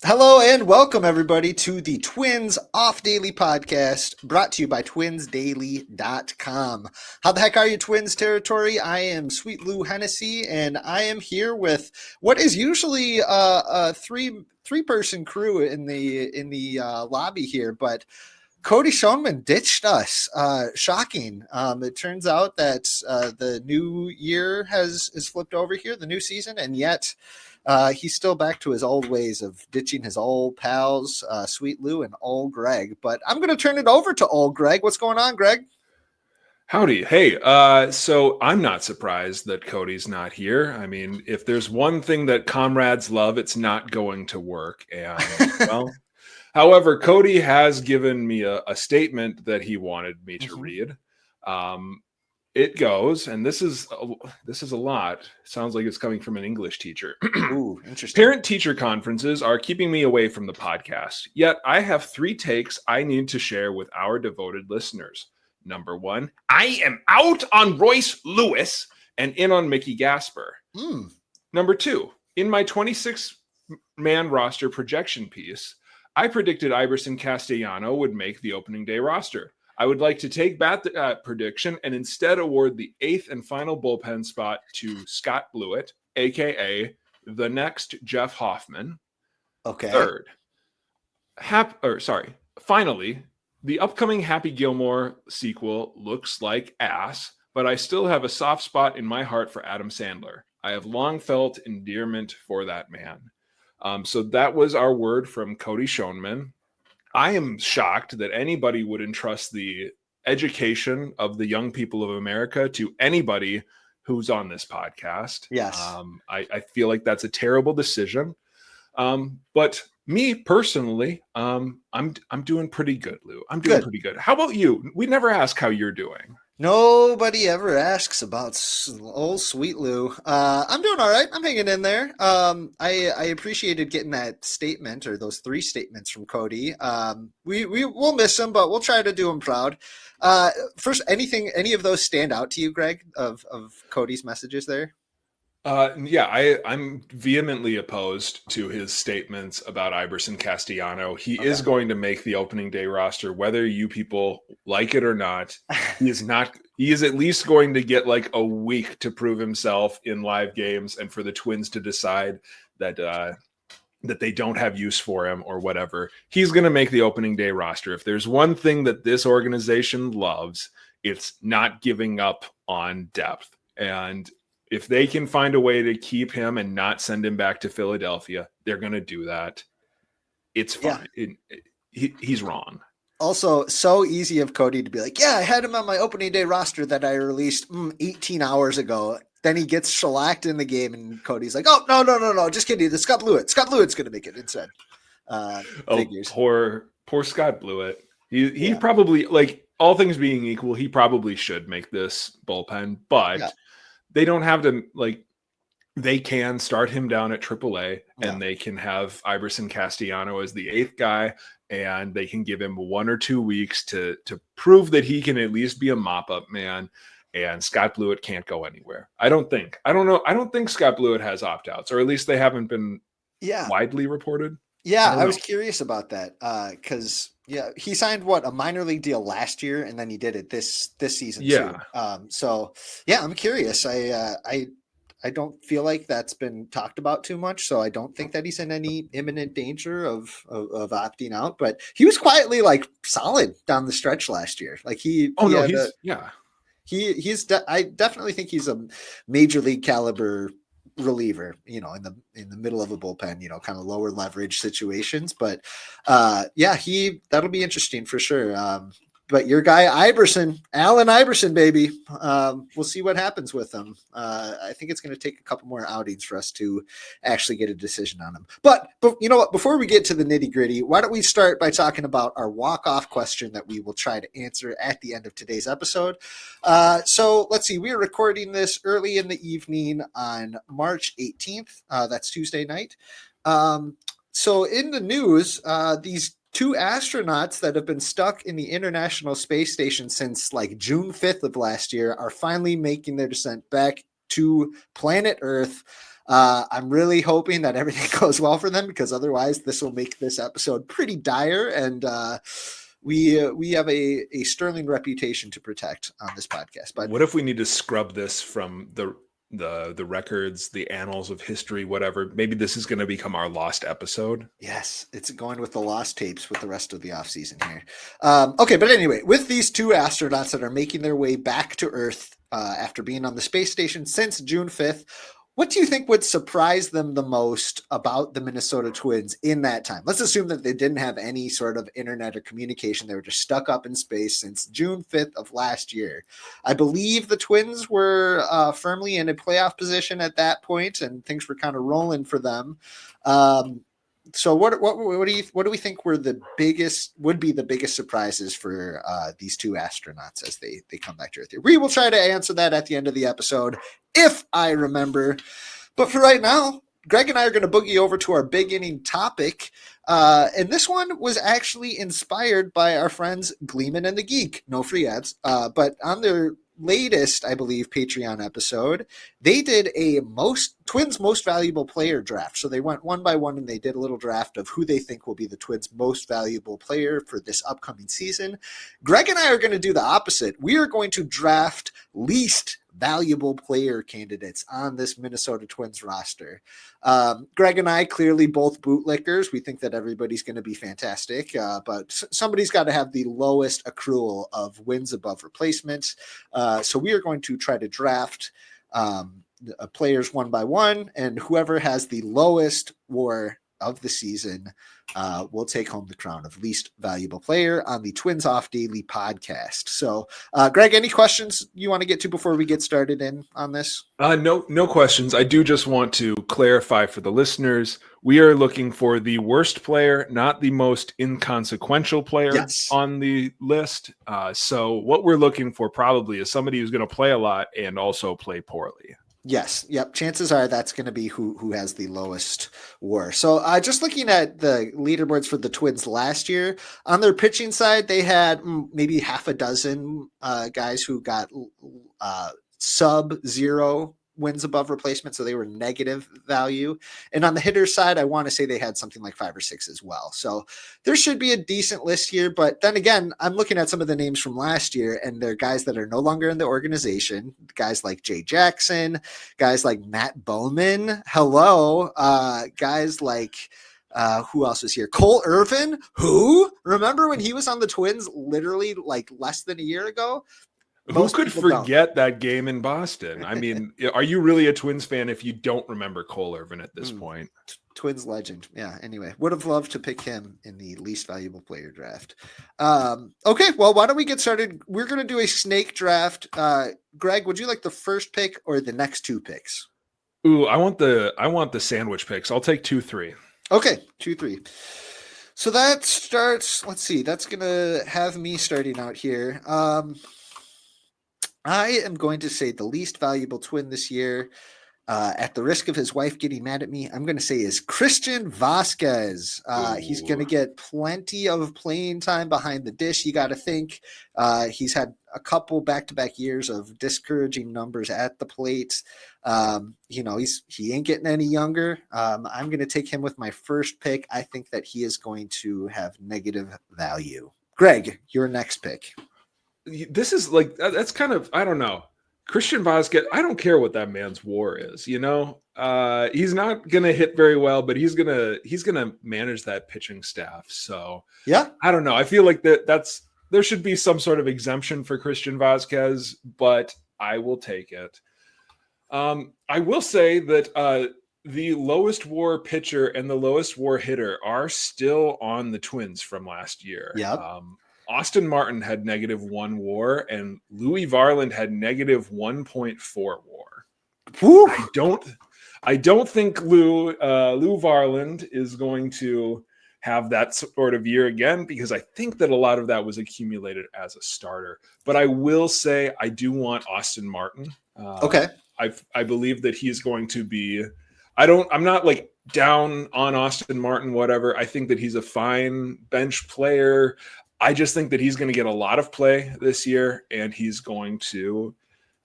Hello and welcome everybody to the Twins Off Daily podcast brought to you by twinsdaily.com. How the heck are you, Twins territory? I am Sweet Lou Hennessy and I am here with what is usually a three-person crew in the lobby here, but Cody Schoenman ditched us. Shocking. It turns out that the new year is flipped over here, the new season, and yet he's still back to his old ways of ditching his old pals, Sweet Lou and Ol Gregg. But I'm going to turn it over to Ol Gregg. What's going on, Greg? Howdy. Hey, so I'm not surprised that Cody's not here. I mean, if there's one thing that comrades love, it's not going to work. And well, however, Cody has given me a statement that he wanted me to read. It goes, and this is a lot. Sounds like it's coming from an English teacher. Ooh, interesting. Parent-teacher conferences are keeping me away from the podcast. Yet I have 3 takes I need to share with our devoted listeners. Number 1, I am out on Royce Lewis and in on Mickey Gasper. Number 2, in my 26-man roster projection piece, I predicted Iverson Castellano would make the opening day roster. I would like to take back that prediction and instead award the 8th and final bullpen spot to Scott Blewett, a.k.a. the next Jeff Hoffman. Okay. Third, finally, the upcoming Happy Gilmore sequel looks like ass, but I still have a soft spot in my heart for Adam Sandler. I have long felt endearment for that man. So that was our word from Cody Schoenman. I am shocked that anybody would entrust the education of the young people of America to anybody who's on this podcast. Yes. I feel like that's a terrible decision. But me personally, I'm doing pretty good, Lou. I'm doing pretty good. How about you? We never ask how you're doing. Nobody ever asks about old Sweet Lou. I'm doing all right. I'm hanging in there. I appreciated getting that statement or those 3 statements from Cody. We'll miss him, but we'll try to do him proud. First, any of those stand out to you, Greg, of Cody's messages there? I'm vehemently opposed to his statements about Iverson Castellano. He is going to make the opening day roster, whether you people like it or not. He is at least going to get like a week to prove himself in live games and for the Twins to decide that they don't have use for him or whatever. He's going to make the opening day roster. If there's one thing that this organization loves, it's not giving up on depth. And if they can find a way to keep him and not send him back to Philadelphia, they're going to do that. It's fine. Yeah. He's wrong. Also, so easy of Cody to be like, yeah, I had him on my opening day roster that I released 18 hours ago. Then he gets shellacked in the game, and Cody's like, oh, no, just kidding. It's Scott Blewett. Scott Blewett's going to make it instead. Figures. Poor Scott Blewett. He probably, like, all things being equal, he probably should make this bullpen, but they don't have to, like, they can start him down at AAA and they can have Iverson Castellano as the 8th guy, and they can give him 1 or 2 weeks to prove that he can at least be a mop-up man, and Scott Blewett can't go anywhere. I don't think Scott Blewett has opt-outs, or at least they haven't been widely reported. Yeah, I was curious about that because he signed a minor league deal last year, and then he did it this season too. So I'm curious. I don't feel like that's been talked about too much, so I don't think that he's in any imminent danger of opting out. But he was quietly like solid down the stretch last year. Like I definitely think he's a major league caliber reliever, in the middle of a bullpen, kind of lower leverage situations. But that'll be interesting for sure. But your guy Allen Iverson, baby, we'll see what happens with him. I think it's going to take a couple more outings for us to actually get a decision on him. But you know what? Before we get to the nitty gritty, why don't we start by talking about our walk-off question that we will try to answer at the end of today's episode. So let's see. We are recording this early in the evening on March 18th. That's Tuesday night. So in the news, these 2 astronauts that have been stuck in the International Space Station since like June 5th of last year are finally making their descent back to planet Earth. I'm really hoping that everything goes well for them, because otherwise this will make this episode pretty dire. And we have a sterling reputation to protect on this podcast. But what if we need to scrub this from the records, the annals of history, whatever? Maybe this is going to become our lost episode. yes, it's going with the lost tapes with the rest of the off season here. Okay, but anyway, with these two astronauts that are making their way back to Earth after being on the space station since June 5th, what do you think would surprise them the most about the Minnesota Twins in that time? Let's assume that they didn't have any sort of internet or communication. They were just stuck up in space since June 5th of last year. I believe the Twins were firmly in a playoff position at that point, and things were kind of rolling for them. So what do we think would be the biggest surprises for these two astronauts as they come back to Earth here? We will try to answer that at the end of the episode, if I remember. But for right now, Greg and I are going to boogie over to our big inning topic. And this one was actually inspired by our friends Gleeman and the Geek. No free ads. But on their latest, I believe, Patreon episode, they did a Twins most valuable player draft. So they went one by one and they did a little draft of who they think will be the Twins most valuable player for this upcoming season. Greg and I are going to do the opposite. We are going to draft least valuable player candidates on this Minnesota Twins roster. Greg and I, clearly both bootlickers. We think that everybody's going to be fantastic, but somebody's got to have the lowest accrual of wins above replacements. So we are going to try to draft players one by one, and whoever has the lowest WAR of the season will take home the crown of least valuable player on the Twins Off Daily podcast. So, Greg, any questions you want to get to before we get started in on this? No questions. I do just want to clarify for the listeners, we are looking for the worst player, not the most inconsequential player on the list. So what we're looking for probably is somebody who's going to play a lot and also play poorly. Yes. Yep. Chances are that's going to be who has the lowest WAR. So just looking at the leaderboards for the Twins last year, on their pitching side, they had maybe half a dozen guys who got sub-zero wins above replacement, so they were negative value. And on the hitter side, I want to say they had something like 5 or 6 as well. So there should be a decent list here. But then again, I'm looking at some of the names from last year, and they're guys that are no longer in the organization. Guys like Jay Jackson, guys like Matt Bowman. Hello. Guys like who else was here? Cole Irvin, who, remember when he was on the Twins literally like less than a year ago? Who could forget that game in Boston? I mean, are you really a Twins fan if you don't remember Cole Irvin at this point? Twins legend. Yeah. Anyway, would have loved to pick him in the least valuable player draft. Okay. Well, why don't we get started? We're going to do a snake draft. Greg, would you like the first pick or the next 2 picks? Ooh, I want the sandwich picks. I'll take 2-3. Okay. 2-3. So that starts, let's see, that's going to have me starting out here. I am going to say the least valuable Twin this year, at the risk of his wife getting mad at me, I'm going to say is Christian Vasquez. He's going to get plenty of playing time behind the dish. You got to think he's had a couple back-to-back years of discouraging numbers at the plate. He ain't getting any younger. I'm going to take him with my first pick. I think that he is going to have negative value. Greg, your next pick. This is like, that's kind of, I don't know. Christian Vasquez, I don't care what that man's WAR is, he's not going to hit very well, but he's going to manage that pitching staff. So yeah, I don't know. I feel like there should be some sort of exemption for Christian Vasquez, but I will take it. I will say that the lowest WAR pitcher and the lowest WAR hitter are still on the Twins from last year. Yeah. Austin Martin had -1 WAR, and Louis Varland had -1.4 WAR. Woo. I don't think Lou Varland is going to have that sort of year again, because I think that a lot of that was accumulated as a starter. But I will say I do want Austin Martin. Okay. I believe that he's going to be. I'm not like down on Austin Martin, whatever. I think that he's a fine bench player. I just think that he's going to get a lot of play this year, and he's going to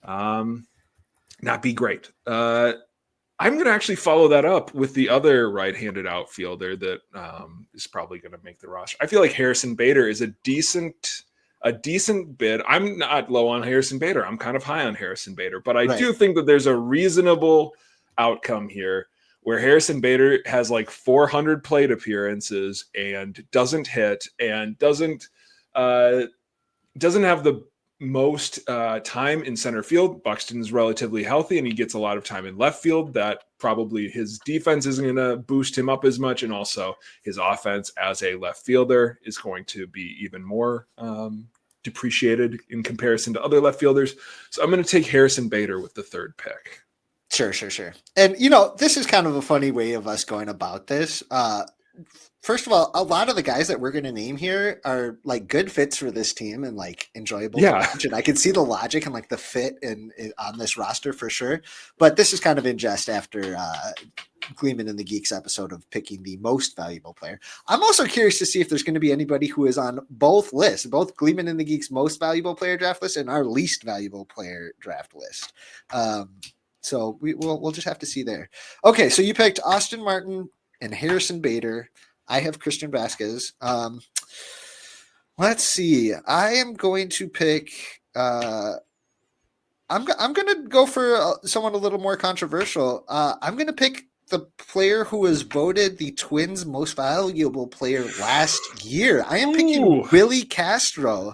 not be great. I'm going to actually follow that up with the other right-handed outfielder that is probably going to make the roster. I feel like Harrison Bader is a decent bid. I'm not low on Harrison Bader. I'm kind of high on Harrison Bader, but I Right. do think that there's a reasonable outcome here where Harrison Bader has like 400 plate appearances and doesn't hit and doesn't have the most time in center field. Buxton is relatively healthy and he gets a lot of time in left field. That probably his defense isn't going to boost him up as much. And also his offense as a left fielder is going to be even more depreciated in comparison to other left fielders. So I'm going to take Harrison Bader with the third pick. Sure. And, this is kind of a funny way of us going about this. First of all, a lot of the guys that we're going to name here are like good fits for this team and like enjoyable to watch. And I can see the logic and like the fit on this roster for sure. But this is kind of in jest after Gleeman and the Geeks episode of picking the most valuable player. I'm also curious to see if there's going to be anybody who is on both lists, both Gleeman and the Geeks most valuable player draft list and our least valuable player draft list. So we'll just have to see there. Okay, so you picked Austin Martin and Harrison Bader. I have Christian Vasquez. Let's see. I am going to pick. I'm going to go for someone a little more controversial. I'm going to pick the player who was voted the Twins' most valuable player last year. I am picking Willie Castro.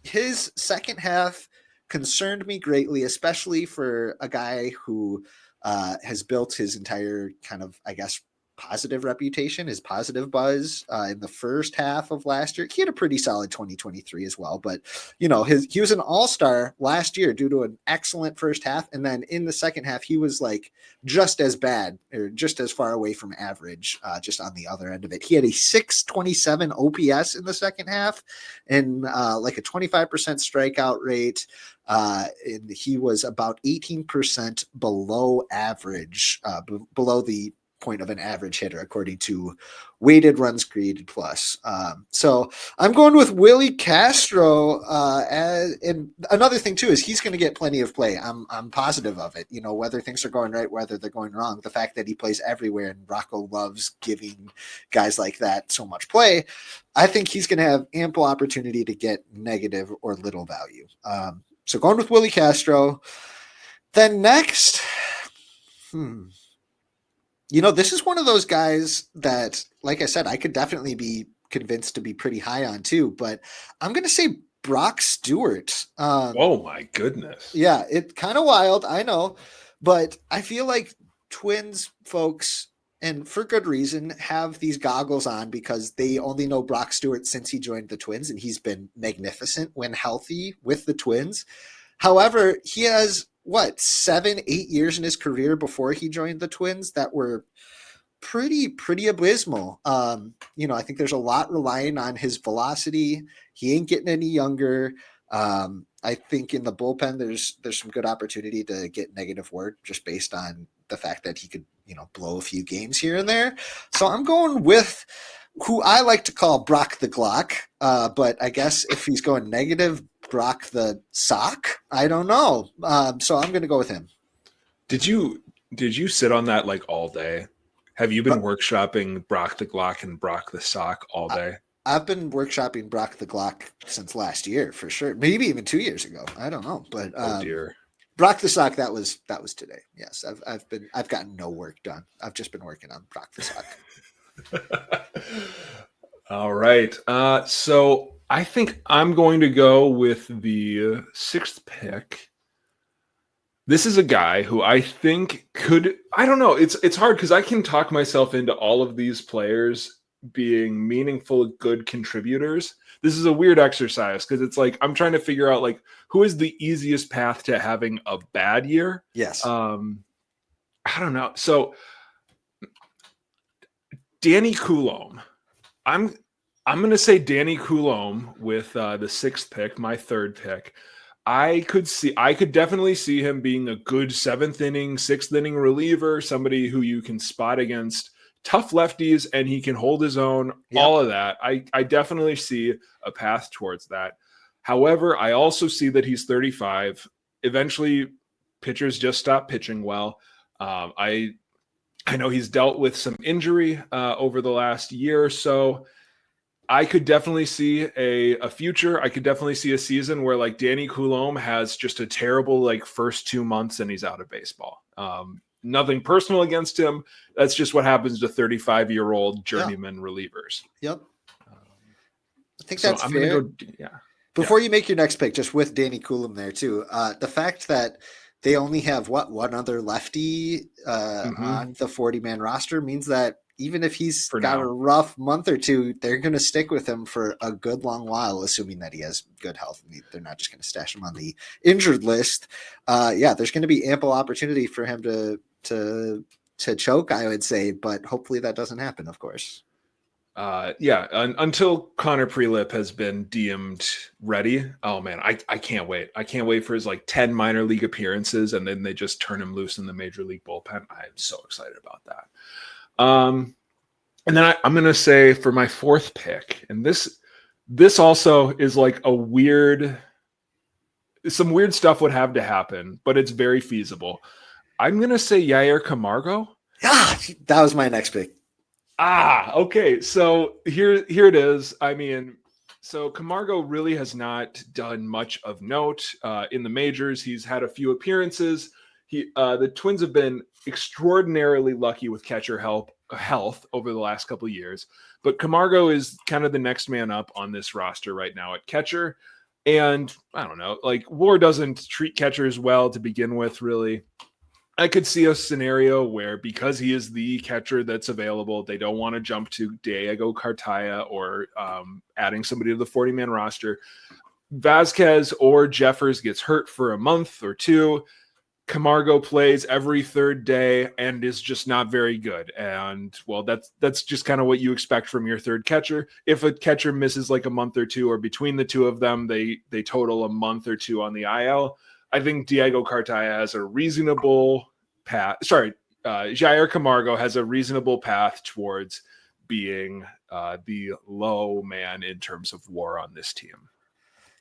His second half concerned me greatly, especially for a guy who has built his entire kind of, I guess, positive reputation, his positive buzz in the first half of last year. He had a pretty solid 2023 as well, but he was an all-star last year due to an excellent first half, and then in the second half he was like just as bad or just as far away from average, just on the other end of it. He had a 627 OPS in the second half and like a 25% strikeout rate. And he was about 18% below average, below the point of an average hitter, according to weighted runs created plus. So I'm going with Willie Castro. And another thing too is he's going to get plenty of play. I'm positive of it. Whether things are going right, whether they're going wrong, the fact that he plays everywhere and Rocco loves giving guys like that so much play, I think he's going to have ample opportunity to get negative or little value. So going with Willie Castro. Then next, this is one of those guys that, like I said, I could definitely be convinced to be pretty high on too, but I'm going to say Brock Stewart. Oh my goodness. Yeah, it's kind of wild, I know, but I feel like Twins folks, and for good reason, have these goggles on because they only know Brock Stewart since he joined the Twins, and he's been magnificent when healthy with the Twins. However, he has 7-8 years in his career before he joined the Twins that were pretty abysmal. I think there's a lot relying on his velocity. He ain't getting any younger. I think in the bullpen there's some good opportunity to get negative work just based on the fact that he could blow a few games here and there. So I'm going with who I like to call Brock the Glock, but I guess if he's going negative, Brock the Sock, I don't know. So I'm going to go with him. Did you sit on that like all day? Have you been workshopping Brock the Glock and Brock the Sock all day? I've been workshopping Brock the Glock since last year for sure. Maybe even 2 years ago. I don't know, but oh dear. Brock the Sock, that was today. Yes, I've gotten no work done. I've just been working on Brock the Sock. All right. So I think I'm going to go with the sixth pick. This is a guy who I think I don't know. It's hard because I can talk myself into all of these players being meaningful, good contributors. This is a weird exercise because it's like I'm trying to figure out like who is the easiest path to having a bad year. Yes. I don't know. So Danny Coulombe. I'm going to say Danny Coulombe with the sixth pick, my third pick. I could definitely see him being a good seventh inning, sixth inning reliever, somebody who you can spot against tough lefties and he can hold his own, all of that. I definitely see a path towards that. However, I also see that he's 35. Eventually, pitchers just stop pitching well. I know he's dealt with some injury over the last year or so. I could definitely see a future. I could definitely see a season where like Danny Coulombe has just a terrible like first 2 months and he's out of baseball. Nothing personal against him. That's just what happens to 35-year-old Yeah. journeyman relievers. Yep. I think So that's I'm going to fair. go. Yeah. Before you make your next pick, just with Danny Coulombe there too, the fact that they only have one other lefty on the 40-man roster means that even if he's For got a now. rough month or two, they're going to stick with him for a good long while, assuming that he has good health. They're not just going to stash him on the injured list. Yeah, there's going to be ample opportunity for him to choke, I would say, but hopefully that doesn't happen, of course. Until Connor Prelip has been deemed ready. Oh man, I can't wait. I can't wait for his like 10 minor league appearances and then they just turn him loose in the major league bullpen. I'm so excited about that. And then I'm going to say for my fourth pick, and this also is like some weird stuff would have to happen, but it's very feasible. I'm going to say Yair Camargo. Ah, that was my next pick. Okay. So here it is. I mean, so Camargo really has not done much of note in the majors. He's had a few appearances. The Twins have been extraordinarily lucky with catcher health over the last couple of years. But Camargo is kind of the next man up on this roster right now at catcher. And I don't know, like WAR doesn't treat catchers well to begin with, really. I could see a scenario where because he is the catcher that's available, they don't want to jump to Diego Cartaya or adding somebody to the 40-man roster. Vasquez or Jeffers gets hurt for a month or two. Camargo plays every third day and is just not very good. And well, that's just kind of what you expect from your third catcher. If a catcher misses like a month or two, or between the two of them, they total a month or two on the IL. I think Diego Cartaya has a reasonable path. Jair Camargo has a reasonable path towards being the low man in terms of WAR on this team.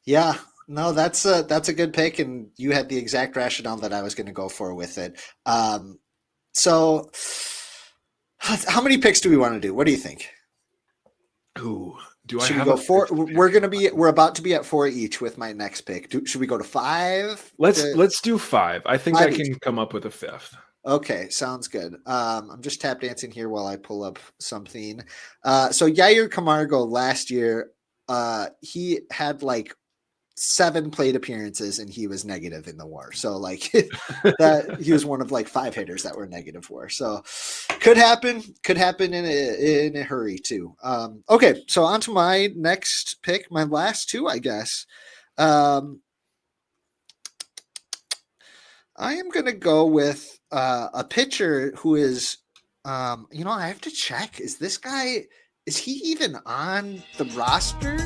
Yeah, no, that's a good pick, and you had the exact rationale that I was going to go for with it. So, how many picks do we want to do? What do you think? Ooh, do I Should we have go a four? fifth pick? We're about to be at four each with my next pick. Should we go to five? Let's do five. I think Five I each. can come up with a fifth. Okay, sounds good. I'm just tap dancing here while I pull up something. So Yair Camargo last year, he had like 7 plate appearances and he was negative in the WAR. So like that he was one of like 5 hitters that were negative WAR. So could happen in a hurry too. Okay, so on to my next pick, my last two, I guess. I am going to go with a pitcher who is, I have to check. Is he even on the roster?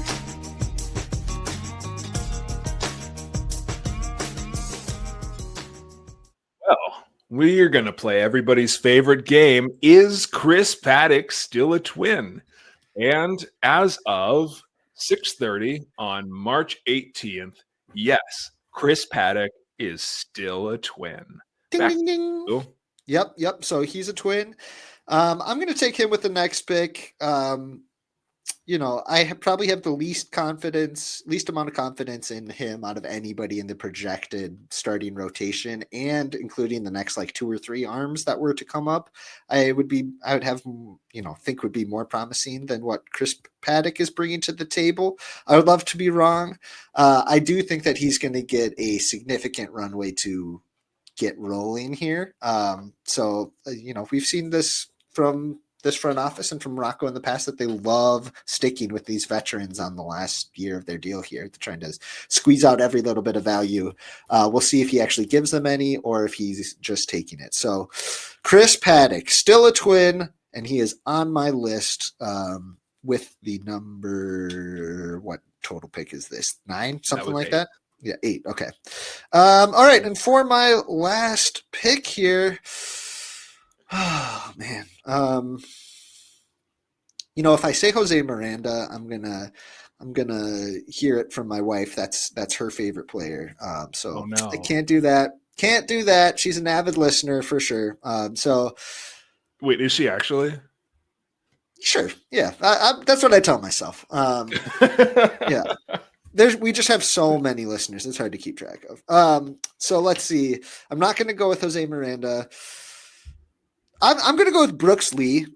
Well, we're going to play everybody's favorite game. Is Chris Paddock still a Twin? And as of 6:30 on March 18th, yes, Chris Paddock is still a Twin. Ding, ding, ding. To Yep. So he's a Twin. I'm going to take him with the next pick. I probably have the least amount of confidence in him out of anybody in the projected starting rotation, and including the next like 2 or 3 arms that were to come up, I would have, think would be more promising than what Chris Paddock is bringing to the table. I would love to be wrong. I do think that he's going to get a significant runway to get rolling here. We've seen this from this front office and from Rocco in the past, that they love sticking with these veterans on the last year of their deal here. They're trying to squeeze out every little bit of value. We'll see if he actually gives them any or if he's just taking it. So Chris Paddock, still a Twin, and he is on my list with the number, what total pick is this? 9, something like 8. that? Yeah, 8. Okay. All right. And for my last pick here, oh man. If I say Jose Miranda, I'm gonna hear it from my wife. That's her favorite player. So Oh, no. I can't do that. Can't do that. She's an avid listener for sure. So Wait, is she actually? sure, yeah, that's what I tell myself. Yeah, we just have so many listeners; it's hard to keep track of. So let's see. I'm not going to go with Jose Miranda. I'm going to go with Brooks Lee.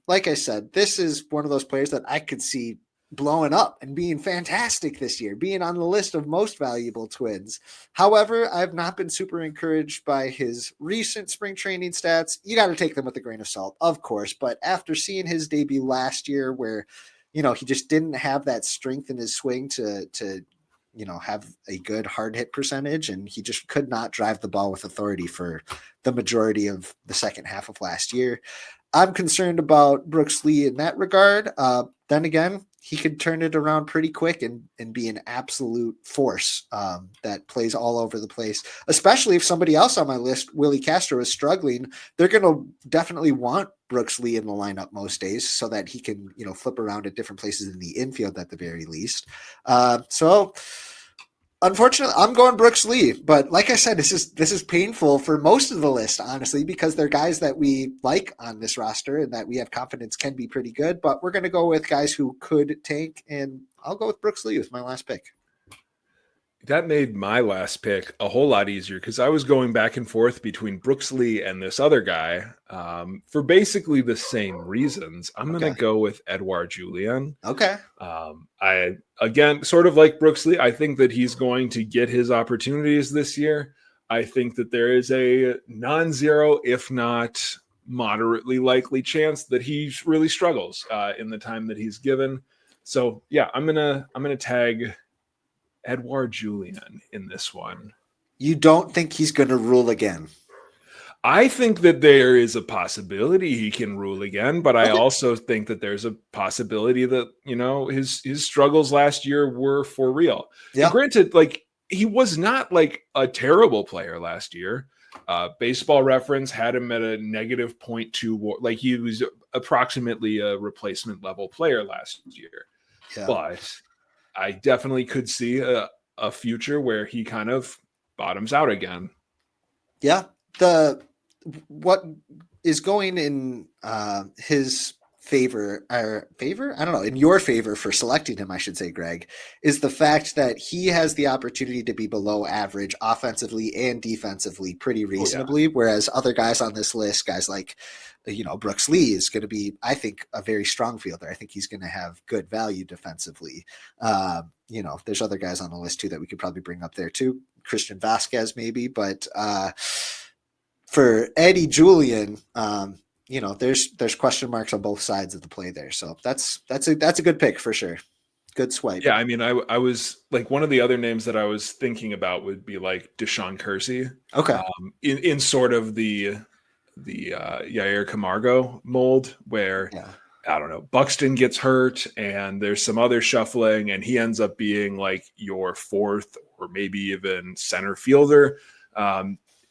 Like I said, this is one of those players that I could see blowing up and being fantastic this year, being on the list of most valuable Twins. However, I've not been super encouraged by his recent spring training stats. You got to take them with a grain of salt, of course. But after seeing his debut last year, where he just didn't have that strength in his swing to have a good hard hit percentage, and he just could not drive the ball with authority for the majority of the second half of last year. I'm concerned about Brooks Lee in that regard. Then again, he could turn it around pretty quick and be an absolute force that plays all over the place, especially if somebody else on my list, Willie Castro, is struggling. They're going to definitely want Brooks Lee in the lineup most days so that he can, flip around at different places in the infield at the very least. So unfortunately, I'm going Brooks Lee, but like I said, this is painful for most of the list, honestly, because they're guys that we like on this roster and that we have confidence can be pretty good. But we're going to go with guys who could tank, and I'll go with Brooks Lee with my last pick. That made my last pick a whole lot easier because I was going back and forth between Brooks Lee and this other guy for basically the same reasons. I'm going to go with Edouard Julien. Okay. I, again, sort of like Brooks Lee, I think that he's going to get his opportunities this year. I think that there is a non-zero, if not moderately likely chance that he really struggles in the time that he's given. So yeah, I'm gonna tag Edouard Julien in this one. You don't think he's going to rule again? I think that there is a possibility he can rule again, but I also think that there's a possibility that, his struggles last year were for real. Yeah. And granted, he was not a terrible player last year. Baseball Reference had him at a negative 0.2. He was approximately a replacement level player last year. Yeah. But I definitely could see a future where he kind of bottoms out again. Yeah. What is going in his favor, I don't know, in your favor for selecting him, I should say, Greg, is the fact that he has the opportunity to be below average offensively and defensively pretty reasonably, whereas other guys on this list, guys like, Brooks Lee is going to be, I think, a very strong fielder. I think he's going to have good value defensively. There's other guys on the list too that we could probably bring up there too. Christian Vasquez maybe, but for Eddie Julien, there's question marks on both sides of the play there. So that's a good pick for sure. Good swipe. Yeah, I mean, I was one of the other names that I was thinking about would be Deshaun Kersey. Okay. In sort of the Yair Camargo mold where I don't know, Buxton gets hurt and there's some other shuffling and he ends up being your fourth or maybe even center fielder.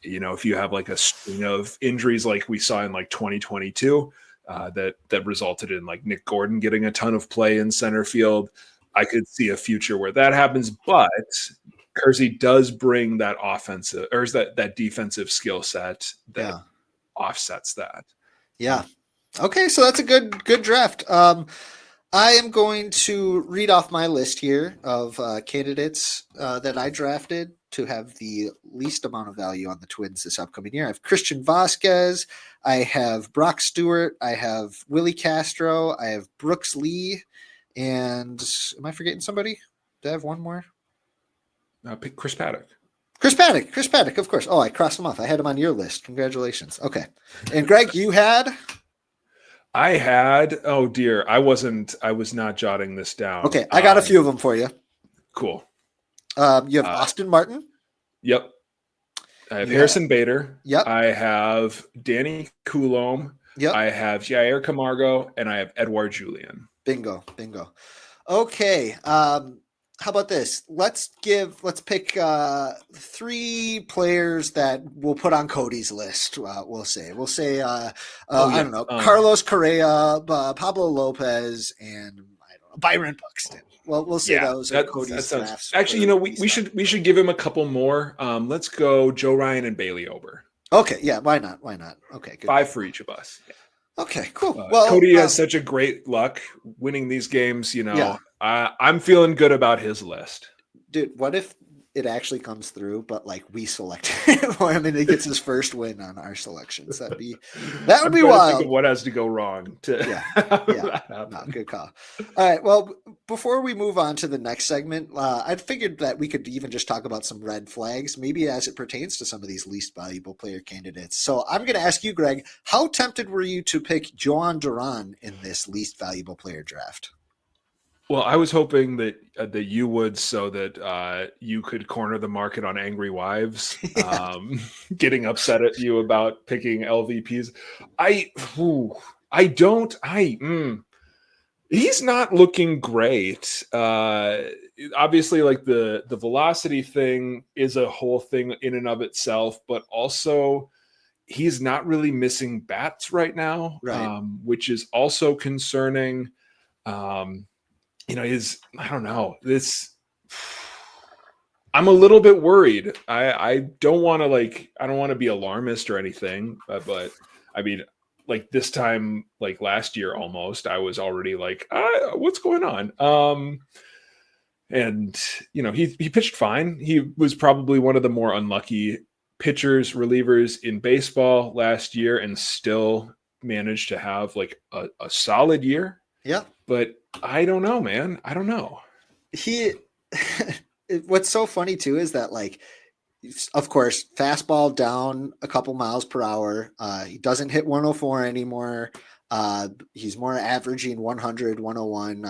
If you have a string of injuries like we saw in 2022 that resulted in Nick Gordon getting a ton of play in center field, I could see a future where that happens. But Kersey does bring that offensive or that defensive skill set that offsets that. Yeah. Okay, so that's a good draft. I am going to read off my list here of candidates that I drafted to have the least amount of value on the Twins this upcoming year. I have Christian Vasquez. I have Brock Stewart. I have Willie Castro. I have Brooks Lee. And am I forgetting somebody? Do I have one more? Pick Chris Paddock. Chris Paddock, of course. Oh, I crossed him off. I had him on your list. Congratulations. Okay. And Greg, you had? I had, oh dear, I was not jotting this down. Okay, I got a few of them for you. Cool. You have Austin Martin. Yep. I have Harrison Bader. Yep. I have Danny Coulombe. Yep. I have Jair Camargo, and I have Edouard Julien. Bingo. Okay. How about this? Let's pick 3 players that we'll put on Cody's list. We'll say I don't know, Carlos Correa, Pablo Lopez, and I don't Byron Buxton. Well, we'll say Yeah, those are that Cody's sounds. drafts. Actually, For we should give him a couple more. Let's go Joe Ryan and Bailey Ober. Okay, yeah, why not? Why not? Okay, good. 5 for each of us. Yeah. Okay, cool. Well, Cody has such a great luck winning these games. yeah, I'm feeling good about his list. dude, what if it actually comes through, but like we select for him and he gets his first win on our selections? That would be I'm trying wild. to think of what has to go wrong to yeah. No, good call. All right. Well, before we move on to the next segment, I figured that we could even just talk about some red flags, maybe as it pertains to some of these least valuable player candidates. So I'm going to ask you, Greg, how tempted were you to pick Joan Duran in this least valuable player draft? Well, I was hoping that you would, so that you could corner the market on angry wives, getting upset at you about picking LVPs. He's not looking great. Obviously, like the velocity thing is a whole thing in and of itself, but also he's not really missing bats right now, Right. which is also concerning. I don't know, I'm a little bit worried. I don't want to be alarmist or anything, but I mean, like this time, like last year almost, I was already like, what's going on? And he pitched fine. He was probably one of the more unlucky pitchers, relievers in baseball last year, and still managed to have like a solid year. Yeah. But I don't know, man. I don't know. What's so funny too is that, like, of course, fastball down a couple miles per hour. He doesn't hit 104 anymore. He's more averaging 100, 101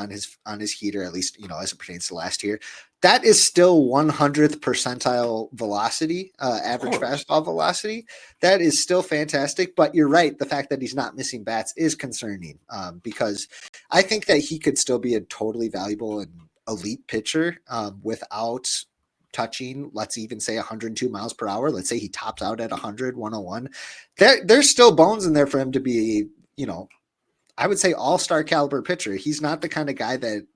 on his heater, at least, as it pertains to last year. That is still 100th percentile velocity, average fastball velocity. That is still fantastic. But you're right. The fact that he's not missing bats is concerning, because I think that he could still be a totally valuable and elite pitcher without touching, let's even say 102 miles per hour. Let's say he tops out at 100, 101. There's still bones in there for him to be, I would say all-star caliber pitcher. He's not the kind of guy that,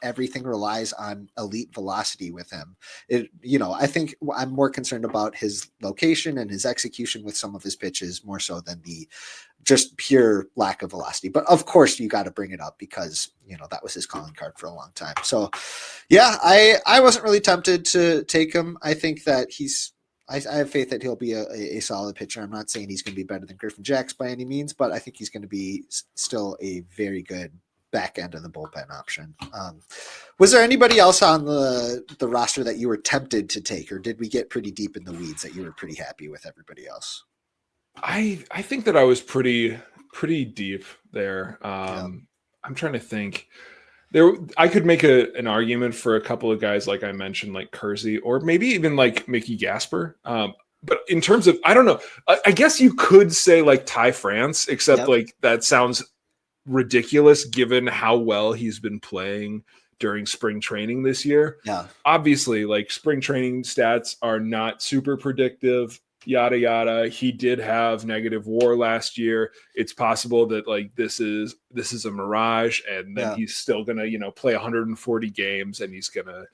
everything relies on elite velocity with him. I think I'm more concerned about his location and his execution with some of his pitches more so than the just pure lack of velocity. But of course you got to bring it up because, that was his calling card for a long time. So yeah, I wasn't really tempted to take him. I think that I have faith that he'll be a solid pitcher. I'm not saying he's going to be better than Griffin Jacks by any means, but I think he's going to be still a very good back end of the bullpen option. Was there anybody else on the roster that you were tempted to take, or did we get pretty deep in the weeds that you were pretty happy with everybody else? I think that I was pretty deep there. I'm trying to think. I could make an argument for a couple of guys, like I mentioned, like Kersey, or maybe even like Mickey Gasper. But in terms of, I don't know, I guess you could say like Ty France, except like that sounds ridiculous given how well he's been playing during spring training this year. Yeah. Obviously, like spring training stats are not super predictive. Yada yada. He did have negative WAR last year. It's possible that like this is a mirage, and then he's still gonna play 140 games, and he's gonna,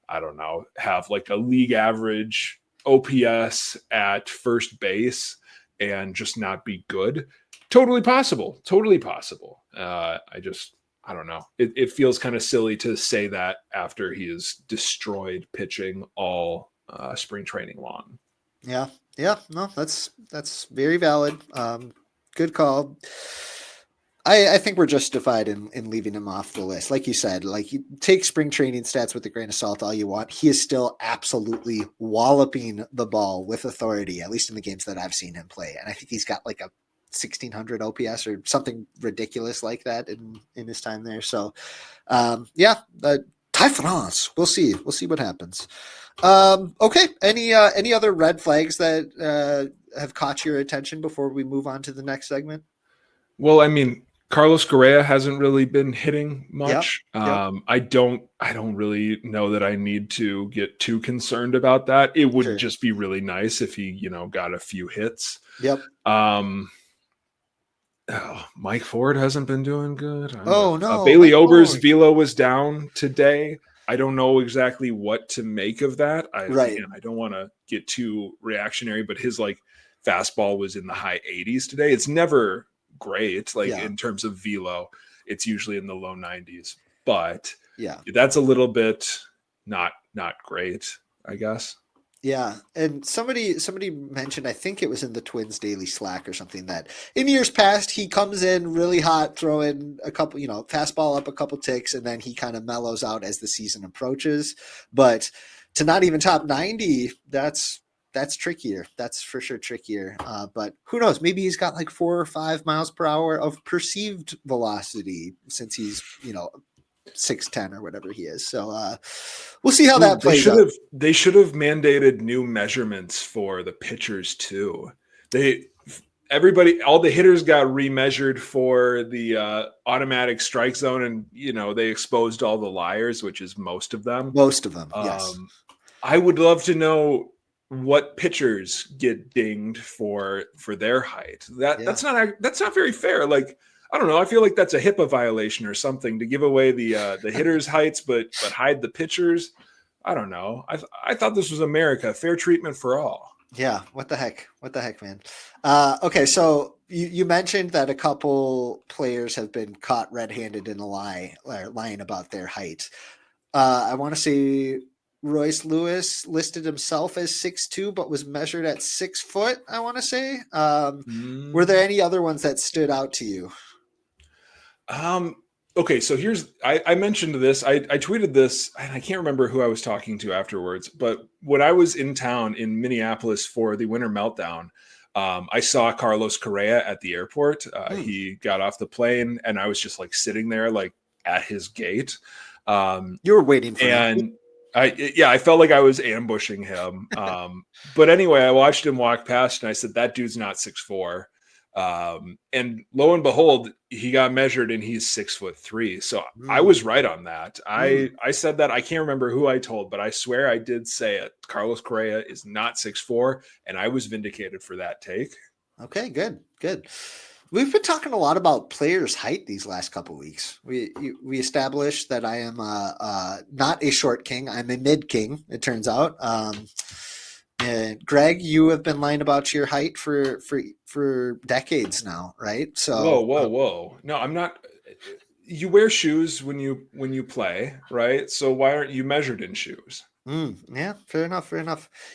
I don't know, have like a league average OPS at first base and just not be good. Totally possible. I don't know. It feels kind of silly to say that after he has destroyed pitching all spring training long. Yeah. No, that's very valid. Good call. I think we're justified in leaving him off the list. Like you said, like, you take spring training stats with a grain of salt all you want. He is still absolutely walloping the ball with authority, at least in the games that I've seen him play. And I think he's got like a 1600 OPS or something ridiculous like that in his time there. So Ty France, we'll see what happens. Okay. Any other red flags that have caught your attention before we move on to the next segment? Well, I mean, Carlos Correa hasn't really been hitting much. Yep. I don't really know that I need to get too concerned about that. It would just be really nice if he, got a few hits. Yep. Oh, Mike Ford hasn't been doing good. Oh no, Bailey Mike Ober's Ford. velo was down today. I don't know exactly what to make of that. Right. I don't want to get too reactionary, but his like fastball was in the high 80s today. It's never great, like Yeah. in terms of velo. It's usually in the low 90s, but Yeah. that's a little bit not great, I guess. Yeah, and somebody mentioned, I think it was in the Twins Daily Slack or something, that in years past he comes in really hot, throwing a couple, fastball up a couple ticks, and then he kind of mellows out as the season approaches. But to not even top 90, that's trickier. That's for sure trickier. But who knows? Maybe he's got like 4 or 5 miles per hour of perceived velocity since he's 6'10" or whatever he is. So we'll see how Ooh, that plays out. they should have mandated new measurements for the pitchers too. They all the hitters got remeasured for the automatic strike zone, and they exposed all the liars, which is most of them. Most of them, yes. I would love to know what pitchers get dinged for their height. Yeah. That's not very fair. Like, I don't know. I feel like that's a HIPAA violation or something to give away the hitters' heights, but hide the pitchers. I don't know. I thought this was America, fair treatment for all. Yeah. What the heck? What the heck, man? Okay, so you mentioned that a couple players have been caught red-handed in a lie, or lying about their height. I want to say Royce Lewis listed himself as 6'2", but was measured at 6 foot. I want to say. Were there any other ones that stood out to you? Okay, so I mentioned this. I tweeted this, and I can't remember who I was talking to afterwards, but when I was in town in Minneapolis for the Winter Meltdown, I saw Carlos Correa at the airport. He got off the plane, and I was just like sitting there, like at his gate. You were waiting for him. And I felt like I was ambushing him. But anyway, I watched him walk past, and I said, "That dude's not 6'4". And lo and behold, he got measured, and he's 6'3". So I was right on that. I said that. I can't remember who I told, but I swear I did say it. Carlos Correa is not 6'4", and I was vindicated for that take. Okay, good. We've been talking a lot about players' height these last couple of weeks. We established that I am not a short king. I'm a mid king, it turns out. And Greg, you have been lying about your height for decades now, right? So Whoa. No, I'm not. You wear shoes when you play, right? So why aren't you measured in shoes? Yeah, fair enough.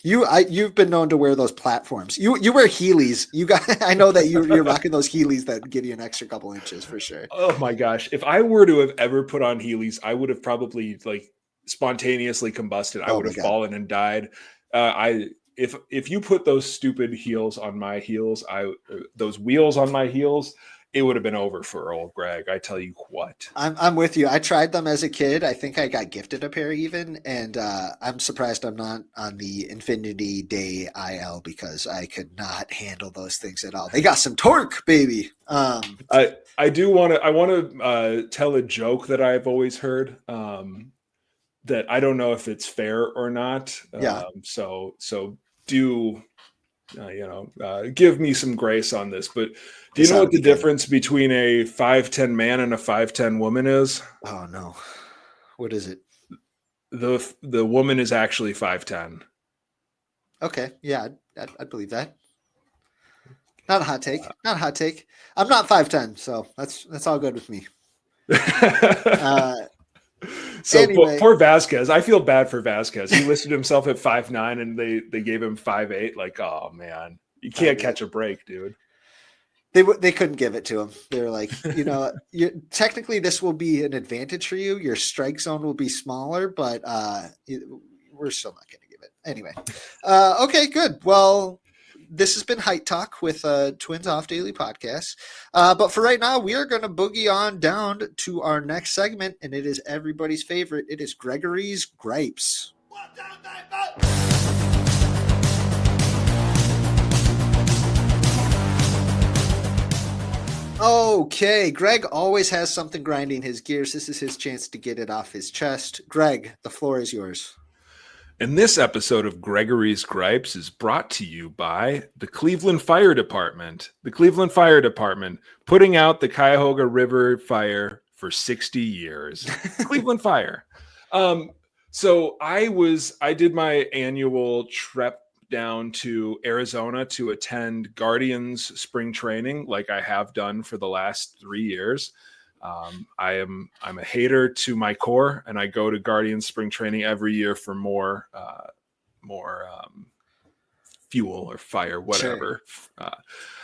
You've been known to wear those platforms. You wear Heelys. I know that you're rocking those Heelys that give you an extra couple inches for sure. Oh my gosh. If I were to have ever put on Heelys, I would have probably like spontaneously combusted. I would have fallen and died. If you put those stupid heels on my heels, those wheels on my heels, it would have been over for old Greg. I tell you what. I'm with you. I tried them as a kid. I think I got gifted a pair even, and I'm surprised I'm not on the Infinity Day IL because I could not handle those things at all. They got some torque, baby. I want to tell a joke that I've always heard. That I don't know if it's fair or not. Yeah. So do give me some grace on this, but do you know what the difference between a 5'10" man and a 5'10" woman is? Oh no. What is it? The woman is actually 5'10". Okay. Yeah, I'd believe that. Not a hot take. I'm not 5'10", so that's all good with me. So anyway. poor Vasquez. I feel bad for Vasquez. He listed himself at 5'9", and they gave him 5'8". Like, oh man, you can't catch a break, dude. They couldn't give it to him. They were like, technically this will be an advantage for you. Your strike zone will be smaller, but we're still not going to give it anyway. Okay, good. Well, this has been Height Talk with Twins Off Daily Podcast. But for right now, we are going to boogie on down to our next segment, and it is everybody's favorite. It is Gregory's Gripes. Okay, Greg always has something grinding his gears. This is his chance to get it off his chest. Greg, the floor is yours. And this episode of Gregory's Gripes is brought to you by the Cleveland Fire Department. The Cleveland Fire Department putting out the Cuyahoga River fire for 60 years. Cleveland Fire. So I did my annual trip down to Arizona to attend Guardians spring training, like I have done for the last 3 years. I'm a hater to my core, and I go to Guardians spring training every year for more fuel or fire, whatever. Sure.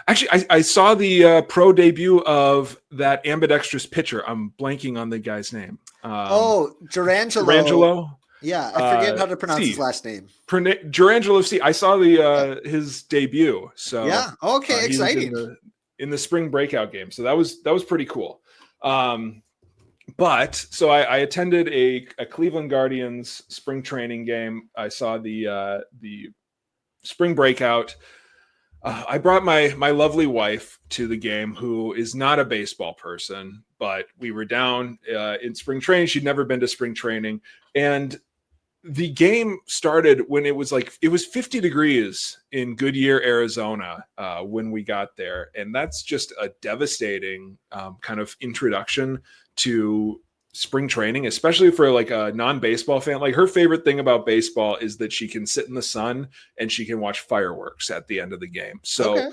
Actually, I saw the pro debut of that ambidextrous pitcher. I'm blanking on the guy's name. Durangelo. Yeah, I forget how to pronounce his last name. Durangelo C. I saw his debut. So yeah, okay, exciting. In the spring breakout game. So that was pretty cool. But so I attended a Cleveland Guardians spring training game. I saw the spring breakout. I brought my lovely wife to the game, who is not a baseball person, but we were down in spring training. She'd never been to spring training, and the game started when it was 50 degrees in Goodyear, Arizona, when we got there. And that's just a devastating kind of introduction to spring training, especially for like a non-baseball fan. Like, her favorite thing about baseball is that she can sit in the sun and she can watch fireworks at the end of the game. So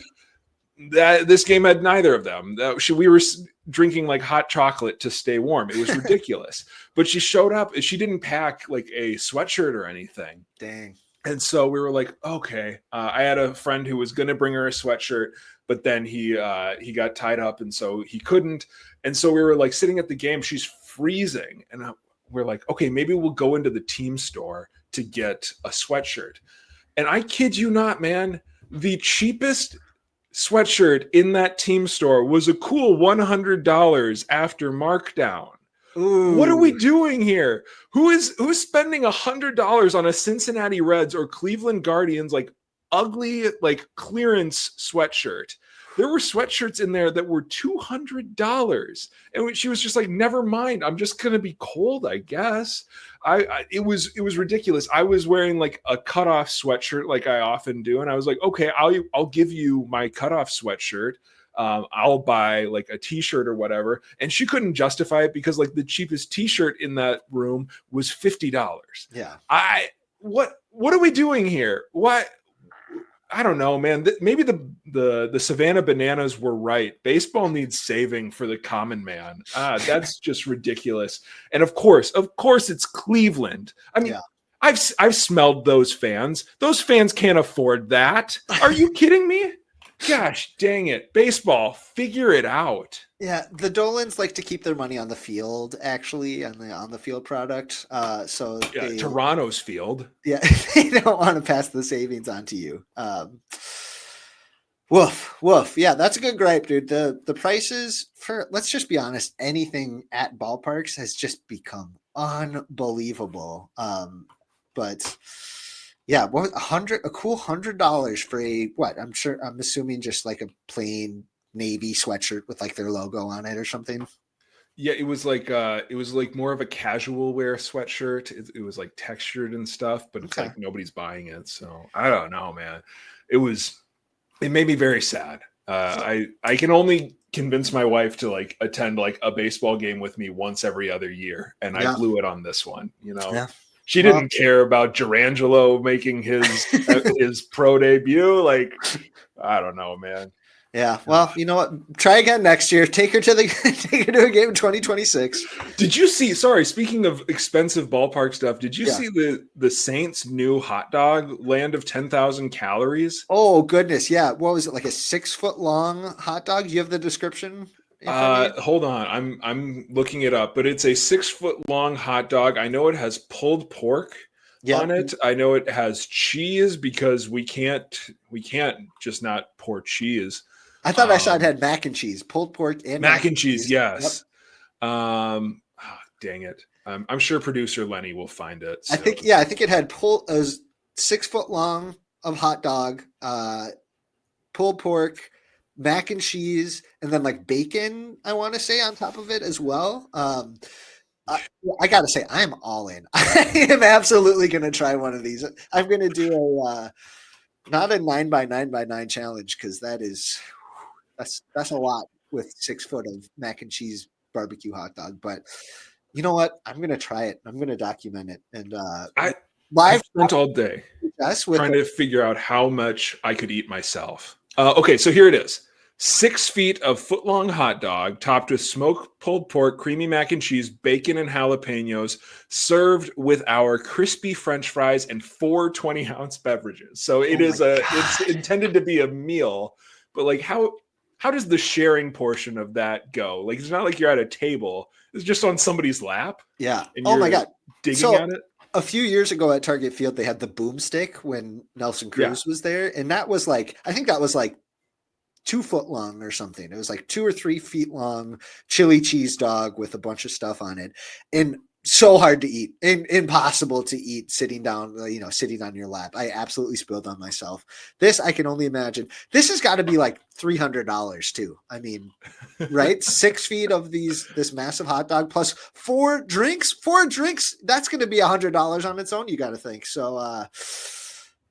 this game had neither of them. We were drinking like hot chocolate to stay warm. It was ridiculous. But she showed up. She didn't pack like a sweatshirt or anything. Dang. And so we were like, okay. I had a friend who was going to bring her a sweatshirt, but then he got tied up, and so he couldn't. And so we were like sitting at the game. She's freezing, and we're like, okay, maybe we'll go into the team store to get a sweatshirt. And I kid you not, man, the cheapest sweatshirt in that team store was a cool $100 after markdown. Ooh. What are we doing here? Who's spending $100 on a Cincinnati Reds or Cleveland Guardians like ugly like clearance sweatshirt? There were sweatshirts in there that were $200, and she was just like, "Never mind, I'm just gonna be cold, I guess." It was ridiculous. I was wearing like a cutoff sweatshirt, like I often do, and I was like, "Okay, I'll give you my cutoff sweatshirt. I'll buy like a t-shirt or whatever." And she couldn't justify it because like the cheapest t-shirt in that room was $50. Yeah. What are we doing here? What? I don't know, man. Maybe the Savannah Bananas were right. Baseball needs saving for the common man. That's just ridiculous. And of course, it's Cleveland. I mean, yeah. I've smelled those fans. Those fans can't afford that. Are you kidding me? Gosh, dang it. Baseball, figure it out. Yeah, the Dolans like to keep their money on the field, actually, on the field product. Toronto's field. Yeah, they don't want to pass the savings on to you. Woof. Yeah, that's a good gripe, dude. The prices for, let's just be honest, anything at ballparks has just become unbelievable. But yeah, a cool $100 for I'm assuming just like a plain navy sweatshirt with like their logo on it or something. Yeah, it was like more of a casual wear sweatshirt. It was like textured and stuff, but it's like nobody's buying it. So I don't know, man. It made me very sad. I can only convince my wife to like attend like a baseball game with me once every other year, and I blew it on this one. You know. Yeah. She didn't care about Durangelo making his pro debut. Like, I don't know, man. Yeah. Well, you know what? Try again next year. Take her to a game in 2026. Did you see? Sorry, speaking of expensive ballpark stuff, did you see the Saints' new hot dog, land of 10,000 calories? Oh goodness, yeah. What was it, like a 6 foot long hot dog? Do you have the description? Hold on, I'm looking it up, but it's a 6 foot long hot dog. I know it has pulled pork on it. I know it has cheese because we can't just not pour cheese. I thought I saw it had mac and cheese, pulled pork and mac and cheese. Yes. Yep. Dang it. I'm sure producer Lenny will find it. So. I think it had 6 foot long of hot dog, pulled pork, mac and cheese, and then like bacon, I want to say, on top of it as well. I gotta say, I'm all in. I am absolutely gonna try one of these. I'm gonna do not a 9 by 9 by 9 challenge because that's a lot with 6 foot of mac and cheese barbecue hot dog. But you know what? I'm gonna try it. I'm gonna document it and I live I've spent all day us with trying to figure out how much I could eat myself. Okay, so here it is. 6 feet of foot-long hot dog topped with smoked pulled pork, creamy mac and cheese, bacon and jalapenos, served with our crispy French fries and 4 20-ounce beverages. So oh my it's god. intended to be a meal, but like how does the sharing portion of that go? Like it's not like you're at a table; it's just on somebody's lap, Yeah. and Oh my you're god. digging So at it. a few years ago at Target Field, they had the boomstick when Nelson Yeah, Cruz was there, and that was like I think that was like 2 foot long or something. It was like 2 or 3 feet long, chili cheese dog with a bunch of stuff on it, and so hard to eat, impossible to eat sitting down, sitting on your lap. I absolutely spilled on myself. This I can only imagine. This has got to be like $300 too. I mean, right? 6 feet of this massive hot dog plus 4 drinks. 4 drinks. That's going to be $100 on its own. You got to think. So,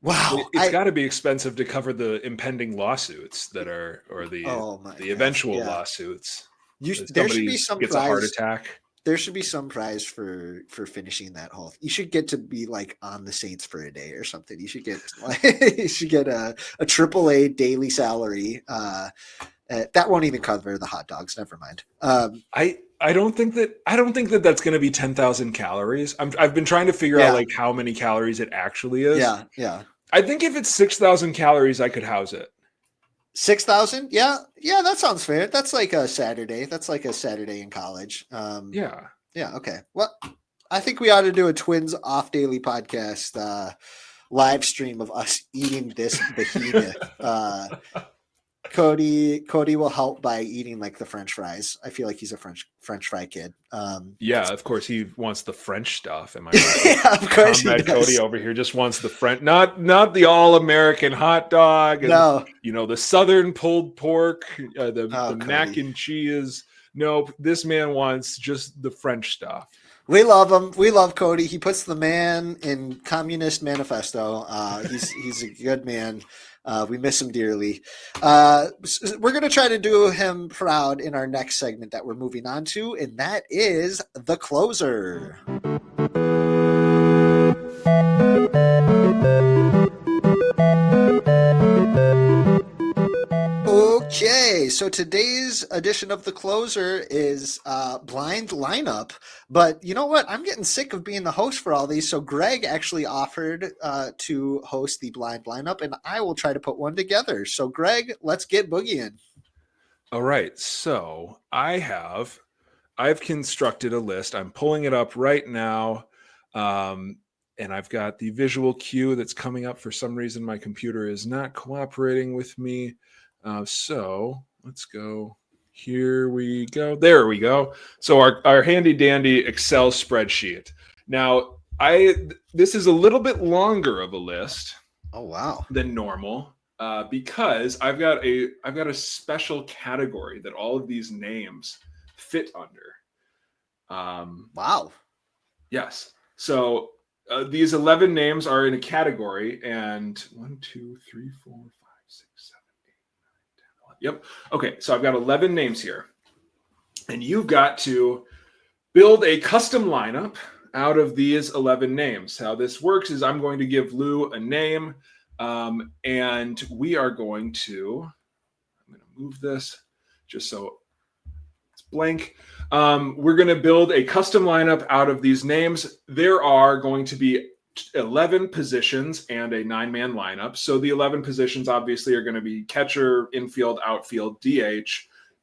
wow. it's got to be expensive to cover the impending lawsuits that are, or Oh my the gosh. eventual Yeah. lawsuits. If There should somebody be some gets a heart prize. attack. There should be some prize for finishing that whole. You should get to be like on the Saints for a day or something. You should get like you should get a AAA daily salary. That won't even cover the hot dogs. Never mind. I don't think that that's going to be 10,000 calories. I've been trying to figure out Yeah. like how many calories it actually is. Yeah. Yeah. I think if it's 6,000 calories, I could house it. 6,000. Yeah. Yeah. That sounds fair. That's like a Saturday. That's like a Saturday in college. Yeah. Yeah. Okay. Well, I think we ought to do a Twins Off Daily podcast live stream of us eating this behemoth. Cody will help by eating like the French fries. I feel like he's a French fry kid. Yeah, of course he wants the French stuff. Am I right? Yeah, of course he Comrade does. Cody over here just wants the French, not the all American hot dog, and No. the Southern pulled pork, the mac Cody. and cheese. Nope, this man wants just the French stuff. We love him. We love Cody. He puts the man in Communist Manifesto. He's a good man. We miss him dearly. We're going to try to do him proud in our next segment that we're moving on to, and that is the closer. Okay, so today's edition of the closer is blind lineup. But you know what? I'm getting sick of being the host for all these. So Greg actually offered to host the blind lineup, and I will try to put one together. So Greg, let's get boogieing. All right, so I've constructed a list. I'm pulling it up right now. And I've got the visual cue that's coming up. For some reason, my computer is not cooperating with me. So let's go. Here we go. There we go. So our handy dandy Excel spreadsheet. Now, this is a little bit longer of a list. Oh wow! Than normal, because I've got a special category that all of these names fit under. Wow. Yes. So these 11 names are in a category, and 1, 2, 3, 4, 5, 6, 7, 8, 9, 10, 11. Yep. Okay. So I've got 11 names here, and you've got to build a custom lineup out of these 11 names. How this works is I'm going to give Lou a name, and we are going to. I'm going to move this just so it's blank. We're going to build a custom lineup out of these names. There are going to be 11 positions and a 9-man lineup. So the 11 positions obviously are going to be catcher, infield, outfield, DH.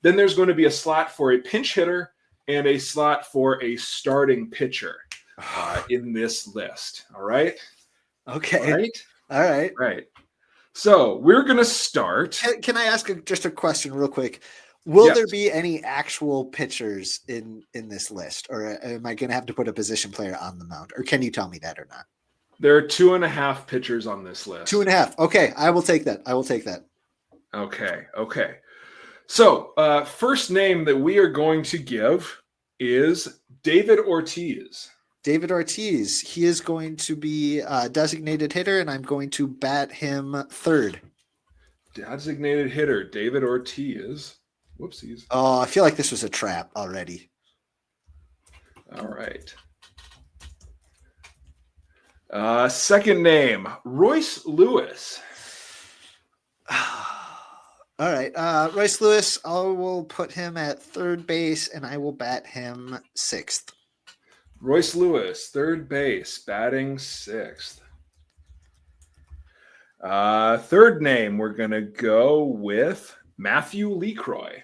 Then there's going to be a slot for a pinch hitter and a slot for a starting pitcher in this list. All right. Okay. All right. Right. So we're going to start. Can I ask just a question real quick? Will there be any actual pitchers in this list, or am I going to have to put a position player on the mound, or can you tell me that or not? There are 2.5 pitchers on this list. 2.5. Okay, I will take that. Okay. So first name that we are going to give is David Ortiz. David Ortiz. He is going to be a designated hitter, and I'm going to bat him third. Designated hitter, David Ortiz. Whoopsies. Oh, I feel like this was a trap already. All right. Second name, Royce Lewis. All right. Royce Lewis, I will put him at third base, and I will bat him sixth. Royce Lewis, third base, batting sixth. Third name, we're going to go with Matthew LeCroy.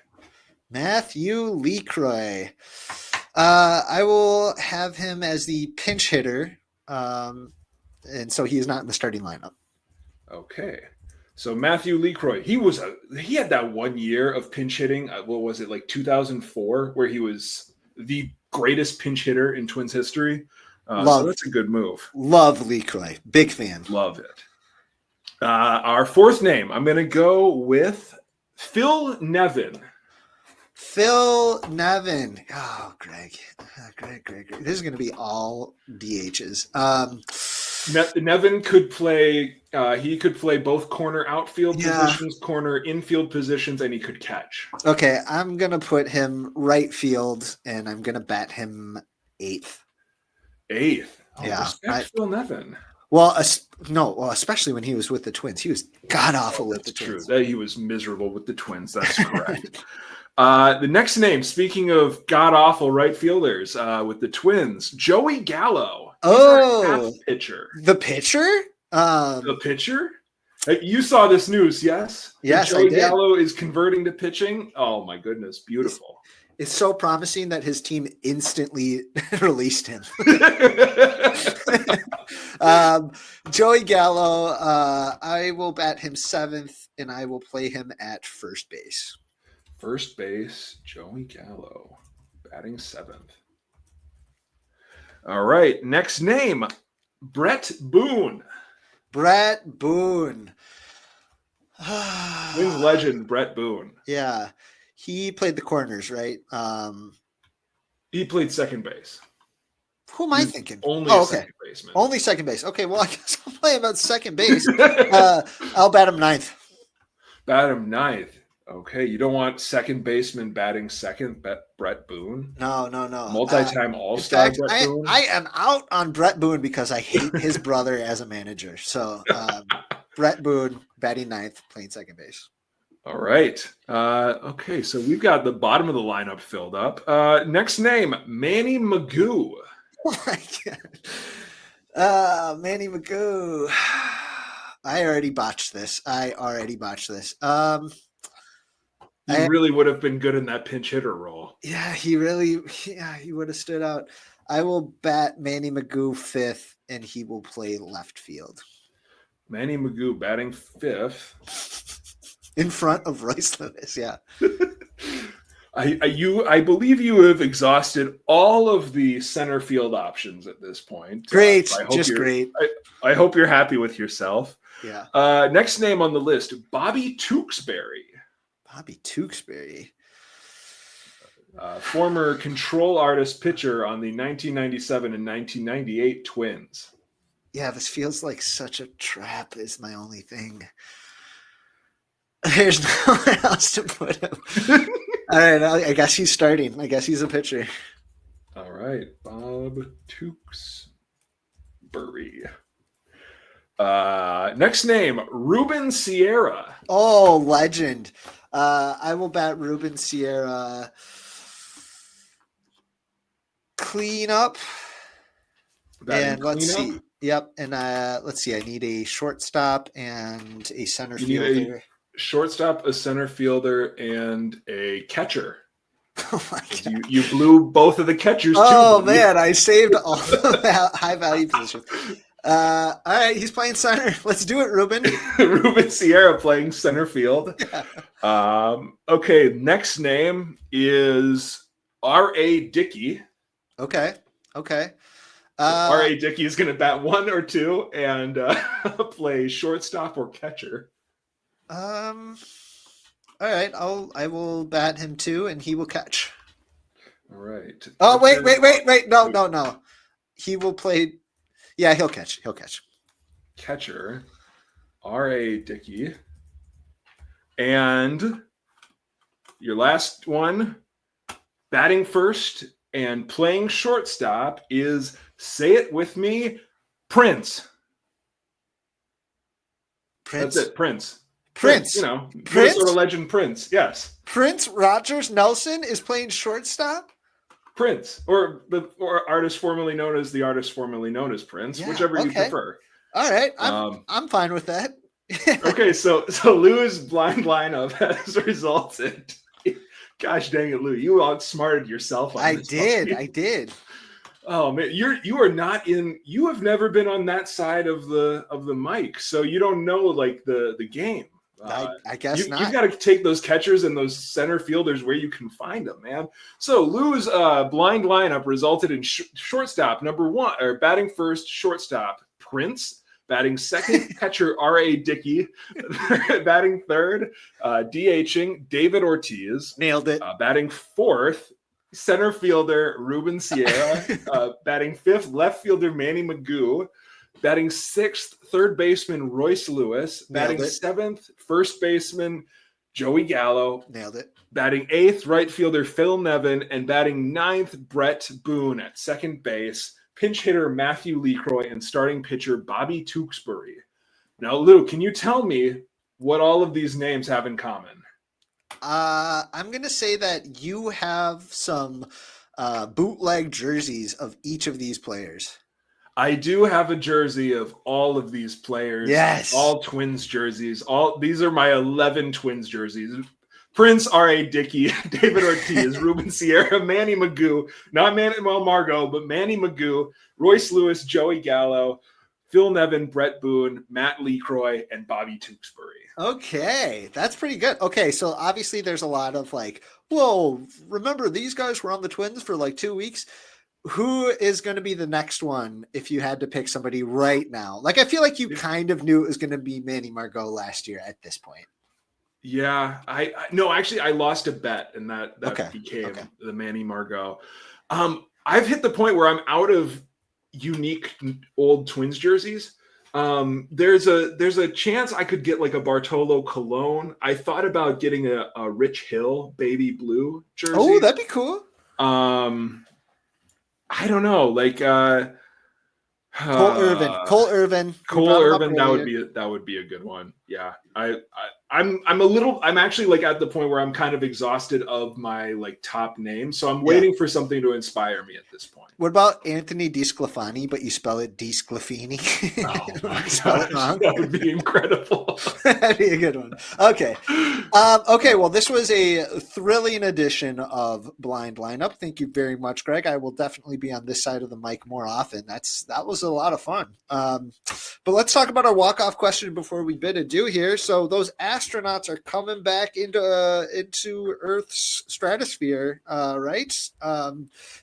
Matthew LeCroy. I will have him as the pinch hitter, and so he is not in the starting lineup. Okay. So Matthew LeCroy, he had that 1 year of pinch hitting. What was it, like 2004, where he was the greatest pinch hitter in Twins history. So that's a good move. Love LeCroy. Big fan. Love it. Our fourth name, I'm going to go with Phil Nevin. Phil Nevin. Oh, Greg. Greg. This is going to be all DHs. Nevin could play. He could play both corner outfield positions, corner infield positions, and he could catch. Okay, I'm going to put him right field, and I'm going to bat him eighth. Eighth? Oh, yeah. Respect Phil Nevin. Well, especially when he was with the Twins. He was god-awful with the Twins. True. He was miserable with the Twins. That's correct. The next name, speaking of god-awful right fielders with the Twins, Joey Gallo. Oh, pitcher. The pitcher? The pitcher? You saw this news, yes? Yes, Joey I did. Gallo is converting to pitching. Oh, my goodness. Beautiful. It's so promising that his team instantly released him. Joey Gallo, I will bat him seventh, and I will play him at first base. First base, Joey Gallo, batting seventh. All right, next name, Brett Boone. Brett Boone. Twins legend, Brett Boone. Yeah. He played the corners, right? He played second base. Who am I thinking? Only second baseman. Only second base. Okay, well, I guess I'll play him at second base. I'll bat him ninth. Bat him ninth. Okay, you don't want second baseman batting second, Brett Boone? No. Multi-time All-Star Brett Boone? I am out on Brett Boone because I hate his brother as a manager. So Brett Boone batting ninth, playing second base. All right. Okay, so we've got the bottom of the lineup filled up. Next name, Manny Magoo. Oh my God. Manny Magoo. I already botched this. He really would have been good in that pinch hitter role. Yeah, he would have stood out. I will bat Manny Magoo fifth, and he will play left field. Manny Magoo batting fifth. In front of Royce Lewis, yeah. I believe you have exhausted all of the center field options at this point. Great, great. I hope you're happy with yourself. Yeah. Next name on the list, Bobby Tewksbury. Bobby Tewksbury. Former control artist pitcher on the 1997 and 1998 Twins. Yeah, this feels like such a trap is my only thing. There's nowhere else to put him. All right, I guess he's starting. I guess he's a pitcher. All right, Bob Tewksbury. Next name, Ruben Sierra. Oh, legend. I will bat Ruben Sierra. Clean up. Let's see. Yep, and let's see. I need a shortstop and a center fielder. Shortstop, a center fielder, and a catcher. Oh my God. You blew both of the catchers. Oh too, man, I saved all the high value positions. All right, he's playing center. Let's do it, Ruben. Ruben Sierra playing center field. Yeah. Okay, next name is R.A. Dickey. Okay. R.A. Dickey is going to bat one or two and play shortstop or catcher. All right, I will bat him too, and he will catch. All right. Oh, wait. No. He will play. Yeah, he'll catch. Catcher, R.A. Dickey. And your last one, batting first and playing shortstop, is, say it with me, Prince. Prince. That's it, Prince. Prince. You know, Prince? Minnesota legend Prince. Yes. Prince Rogers Nelson is playing shortstop? Prince, or artist formerly known as the artist formerly known as Prince, whichever you prefer. All right, I'm fine with that. Okay, so Lou's blind lineup has resulted. Gosh dang it, Lou! You outsmarted yourself on this. I did. Oh man, you are not in. You have never been on that side of the mic, so you don't know like the game. I guess not. You've got to take those catchers and those center fielders where you can find them, man. So Lou's blind lineup resulted in shortstop number 1, or batting first, shortstop Prince, batting second, catcher R.A. Dickey, batting third, DHing David Ortiz, nailed it, batting fourth, center fielder Ruben Sierra, batting fifth, left fielder Manny Magoo, batting sixth, third baseman Royce Lewis, batting seventh, first baseman Joey Gallo, nailed it, batting eighth, right fielder Phil Nevin, and batting ninth, Brett Boone at second base, pinch hitter Matthew LeCroy, and starting pitcher Bobby Tewksbury. Now, Lou, can you tell me what all of these names have in common? I'm going to say that you have some bootleg jerseys of each of these players. I do have a jersey of all of these players. Yes. All Twins jerseys. These are my 11 Twins jerseys. Prince, R.A. Dickey, David Ortiz, Ruben Sierra, Manny Magoo, not Manuel Margot, but Manny Magoo, Royce Lewis, Joey Gallo, Phil Nevin, Brett Boone, Matt LeCroy, and Bobby Tewksbury. Okay, that's pretty good. Okay, so obviously there's a lot of like, whoa, remember these guys were on the Twins for like 2 weeks? Who is going to be the next one if you had to pick somebody right now? Like, I feel like you kind of knew it was going to be Manny Margot last year at this point. Yeah, no, actually, I lost a bet, and that became the Manny Margot. I've hit the point where I'm out of unique old Twins jerseys. There's a chance I could get like a Bartolo Colon. I thought about getting a Rich Hill baby blue jersey. Oh, that'd be cool. I don't know, like Cole Irvin. That would be a good one. Yeah, I'm actually like at the point where I'm kind of exhausted of my like top names, so I'm waiting for something to inspire me at this point. What about Anthony DiSclafani, but you spell it DiSclafini? Oh my gosh, that would be incredible. That'd be a good one. Okay. Okay, well, this was a thrilling edition of Blind Lineup. Thank you very much, Greg. I will definitely be on this side of the mic more often. That was a lot of fun. But let's talk about our walk-off question before we bid adieu here. So those astronauts are coming back into Earth's stratosphere, right?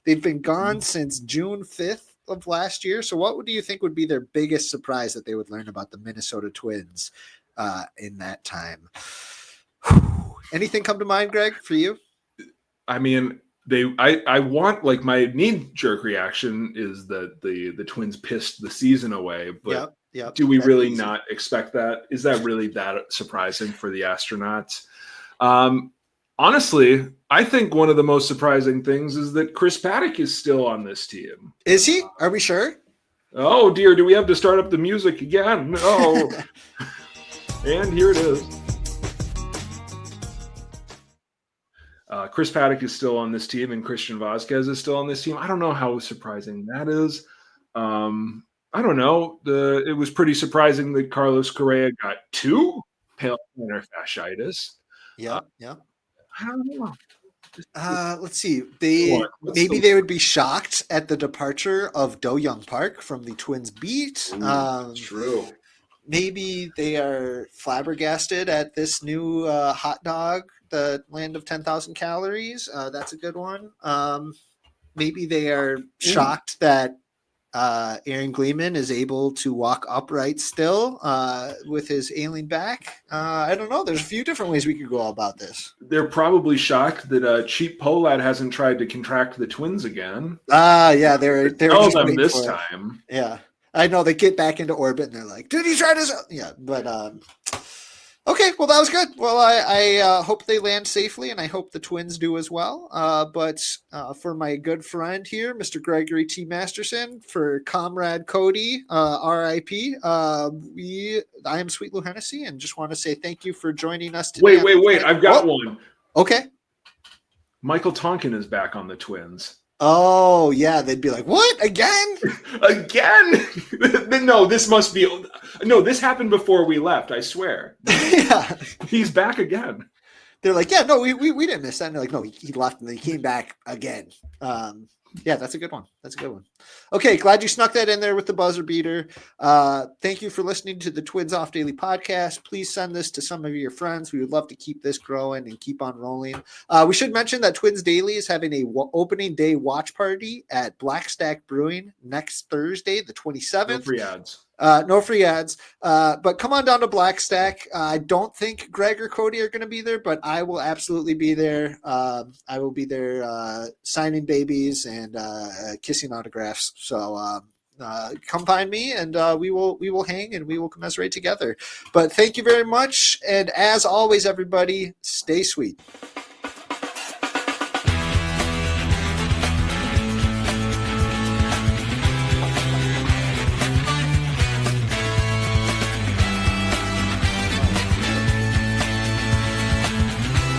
They've been gone since June 5th of last year. So what do you think would be their biggest surprise that they would learn about the Minnesota Twins in that time? Anything come to mind, Greg, for you? I mean, I want, like, my knee-jerk reaction is that the Twins pissed the season away, but yep, do we really not expect that? Is that really that surprising for the astronauts? Honestly, I think one of the most surprising things is that Chris Paddock is still on this team. Is he? Are we sure? Oh, dear. Do we have to start up the music again? No. And here it is. Chris Paddock is still on this team, and Christian Vazquez is still on this team. I don't know how surprising that is. I don't know. It was pretty surprising that Carlos Correa got 2 pale plantar fasciitis. Yeah. I don't know. Let's see. They would be shocked at the departure of Do Young Park from the Twins beat. True. Maybe they are flabbergasted at this new hot dog, the land of 10,000 calories. That's a good one. Maybe they are shocked that Aaron Gleeman is able to walk upright still with his ailing back. I don't know. There's a few different ways we could go about this. They're probably shocked that Cheap Polad hasn't tried to contract the Twins again. Yeah, they're just them waiting this for it. time. Yeah, I know they get back into orbit and they're like, "Did he try to?" Yeah, but okay, well, that was good. Well, I hope they land safely, and I hope the Twins do as well. But for my good friend here, Mr. Gregory T. Masterson, for Comrade Cody, R.I.P., I am Sweet Lou Hennessy, and just want to say thank you for joining us today. Wait. I've got one. Okay. Michael Tonkin is back on the Twins. Oh, yeah. They'd be like, what? Again? Again? No, this happened before we left, I swear. Yeah. He's back again. They're like, yeah, no, we didn't miss that. And they're like, no, he left and then he came back again. Yeah, that's a good one. Okay, glad you snuck that in there with the buzzer beater. Thank you for listening to the Twins Off Daily podcast. Please send this to some of your friends. We would love to keep this growing and keep on rolling. We should mention that Twins Daily is having a opening day watch party at Black Stack Brewing next Thursday, the 27th. No free ads. No free ads. But come on down to Black Stack. I don't think Greg or Cody are going to be there, but I will absolutely be there. I will be there signing babies and kissing autographs. So come find me, and we will hang and we will commiserate together. But thank you very much, and as always, everybody, stay sweet.